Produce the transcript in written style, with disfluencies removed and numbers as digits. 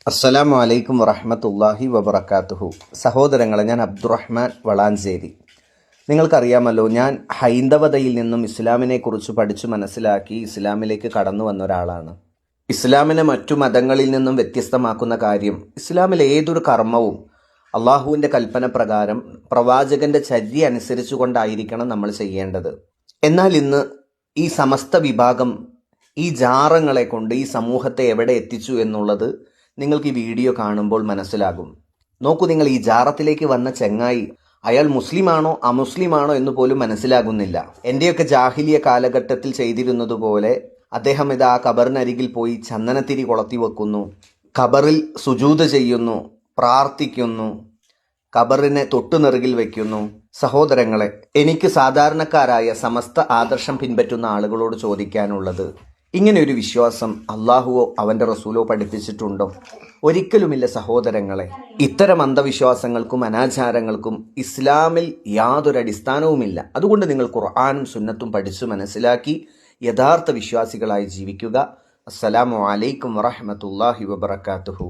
അസ്സലാമു അലൈക്കും വറഹ്മത്തുള്ളാഹി വബറകാതുഹു. സഹോദരങ്ങളെ, ഞാൻ അബ്ദുറഹ്മാൻ വളാഞ്ചേരി. നിങ്ങൾക്കറിയാമല്ലോ, ഞാൻ ഹൈന്ദവതയിൽ നിന്നും ഇസ്ലാമിനെക്കുറിച്ച് പഠിച്ചു മനസ്സിലാക്കി ഇസ്ലാമിലേക്ക് കടന്നു വന്ന ഒരാളാണ്. ഇസ്ലാമിനെ മറ്റു മതങ്ങളിൽ നിന്നും വ്യത്യസ്തമാക്കുന്ന കാര്യം, ഇസ്ലാമിൽ ഏതൊരു കർമ്മവും അള്ളാഹുവിൻ്റെ കൽപ്പന പ്രകാരം പ്രവാചകന്റെ ചര്യ അനുസരിച്ചുകൊണ്ടായിരിക്കണം നമ്മൾ ചെയ്യേണ്ടത്. എന്നാൽ ഇന്ന് ഈ സമസ്ത വിഭാഗം ഈ ജാറങ്ങളെ കൊണ്ട് ഈ സമൂഹത്തെ എവിടെ എത്തിച്ചു എന്നുള്ളത് നിങ്ങൾക്ക് ഈ വീഡിയോ കാണുമ്പോൾ മനസ്സിലാകും. നോക്കൂ, നിങ്ങൾ ഈ ജാറത്തിലേക്ക് വന്ന ചെങ്ങായി, അയാൾ മുസ്ലിമാണോ അമുസ്ലിമാണോ എന്ന് പോലും മനസ്സിലാകുന്നില്ല. എൻ്റെയൊക്കെ ജാഹിലിയ കാലഘട്ടത്തിൽ ചെയ്തിരുന്നതുപോലെ അദ്ദേഹം ആ ഖബറിനരികിൽ പോയി ചന്ദനത്തിരി കൊളത്തി വെക്കുന്നു, ഖബറിൽ സുജൂദ് ചെയ്യുന്നു, പ്രാർത്ഥിക്കുന്നു, ഖബറിനെ തൊട്ടുനെറുകിൽ വയ്ക്കുന്നു. സഹോദരങ്ങളെ, എനിക്ക് സാധാരണക്കാരായ സമസ്ത ആദർശം പിൻപറ്റുന്ന ആളുകളോട് ചോദിക്കാനുള്ളത്, ഇങ്ങനെ ഒരു വിശ്വാസം അള്ളാഹുവോ അവൻ്റെ റസൂലോ പഠിപ്പിച്ചിട്ടുണ്ടോ? ഒരിക്കലുമില്ല സഹോദരങ്ങളെ. ഇത്തരം അന്ധവിശ്വാസങ്ങൾക്കും അനാചാരങ്ങൾക്കും ഇസ്ലാമിൽ യാതൊരു അടിസ്ഥാനവുമില്ല. അതുകൊണ്ട് നിങ്ങൾ ഖുർആനും സുന്നത്തും പഠിച്ചു മനസ്സിലാക്കി യഥാർത്ഥ വിശ്വാസികളായി ജീവിക്കുക. അസ്സലാമു അലൈക്കും വറഹ്മത്തുള്ളാഹി വബറകാതുഹു.